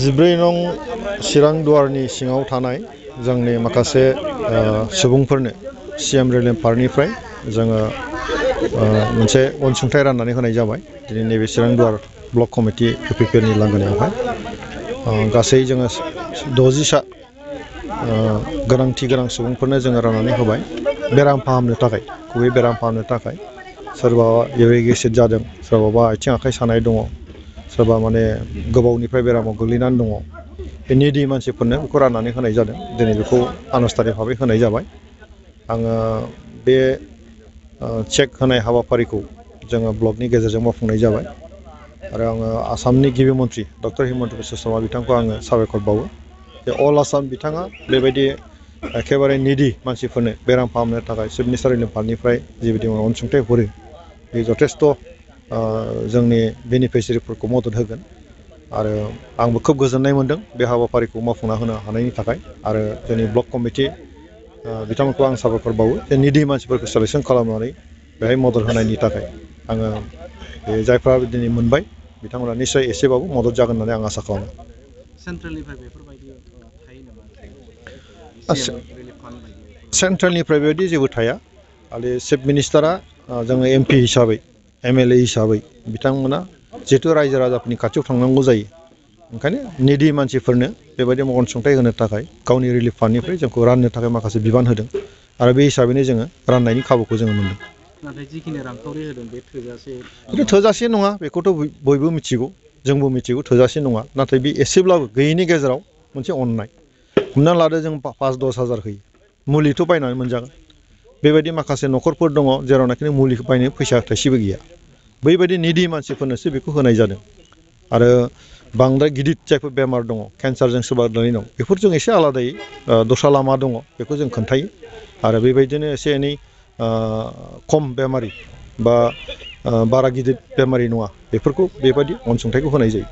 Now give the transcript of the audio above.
जिब्रै नं चिरां दुवारनि सिङाव थानाय जोंनि माखासे सुबुंफोरनो CM रिलिफ फान्डनिफ्राय जोङो मोनसे अनसुंथाइ राननानै होनाय जाबाय दिनै नैबे चिरां दुवार ब्लक कमिटि UPPनि लांगोनायावहाय गासै जोङो 60सा गोनांथि गोनां सुबुंफोरनो जोङो राननानै होबाय बेराम फाहामनो थाखाय गुबै बेराम फाहामनो थाखाय सोरबा इउरिक एसिड जादों सोरबाबा आथिं आखाइ सानाय दङ सोरबा माने गोबावनिफ्राय बेरामाव गोग्लैनानै दङ बे निडि मानसिफोरनो बेखौ राननानै होनाय जादों दिनै बेखौ आनुষ্ঠাनिक भाबै होनाय जाबाय आङो बे चेक होनाय हाबाफारिखौ जोङो ब्लकनि गेजेरजों मावफुंनाय जाबाय आरो आङो आसामनि गिबि मन्थ्रि डक्टर हिमन्त बिश्व शर्मा बिथांखौ आङो साबायखर बावो जे अल आसाम बिथाङा बेबायदि एखेबारे निडि मानसिफोरनो बेराम फाहामनो थाखाय चिफ मिनिस्टार रिलिफ फान्डनिफ्राय जिबायदि अनसुंथाइ हरो बे जथेस्थ' जोंनि बेनिफिसियारिफोरखौ मदद होगोन आरो आंबो खोब गोजोननाय मोन्दों बे हाबाफारिखौ मावफुंना होनो हानायनि थाखाय आरो जोंनि ब्लक कमिटि बिथांमोनखौ आं साबायखर बावो जे निडि मानसिफोरखौ सेलेक्सन खालामनानै बेहाय मदद होनायनि थाखाय आङो बे जायफ्रा दिनै मोनबाय बिथांमोना निस्सय एसेबाबो मदद जागोन होननानै आं आसा खालामो सेन्ट्रेलनिफ्राय बेफोरबायदि थायो नामा सेन्ट्रेलनिफ्राय बेबायदि जेबो थाया खालि चिफ मिनिस्टारा जोङो MP हिसाबै MLA हिसाबै बिथांमोना जिहेतु रायजो राजाफोरनि खाथियाव थांनांगौ जायो ओंखायनो निडि मानसिफोरनो बेबायदि अनसुंथाइ होनो थाखाय गावनि रिलिफ फान्डनिफ्राय जोंखौ राननो थाखाय माखासे बिबान होदों आरो बे हिसाबैनो जोङो राननायनि खाबुखौ जोङो मोन्दों नाथाय जिखिनि रांखावरि होदों बे थोजासे नङा बेखौथ' बयबो मिथिगौ जोंबो मिथिगौ थोजासे नङा नाथाय बे एसेब्लाबो गैयैनि गेजेराव मोनसे अननाय हमना लादो जों 5-10 हाजार होयो मुलिथ' बायनानै मोनजागोन बेबायदि माखासे न'खरफोर दङ जेरावनाखि मुलिखौ बायनो फैसा थाइसेबो गैया बैबायदि निडि मानसिफोरनोसो बेखौ होनाय जादों आरो बांद्राय गिदिर जायफोर बेमार दङ केन्सारजों सोरबा गोलैनाय दं बेफोरजों एसे आलादायै दस्रा लामा दङ बेखौ जों खोन्थायो आरो बेबायदिनो एसे एनै खम बेमारि बा बारा गिदिर बेमारि नङा बेफोरखौ बेबायदि अनसुंथाइखौ होनाय जायो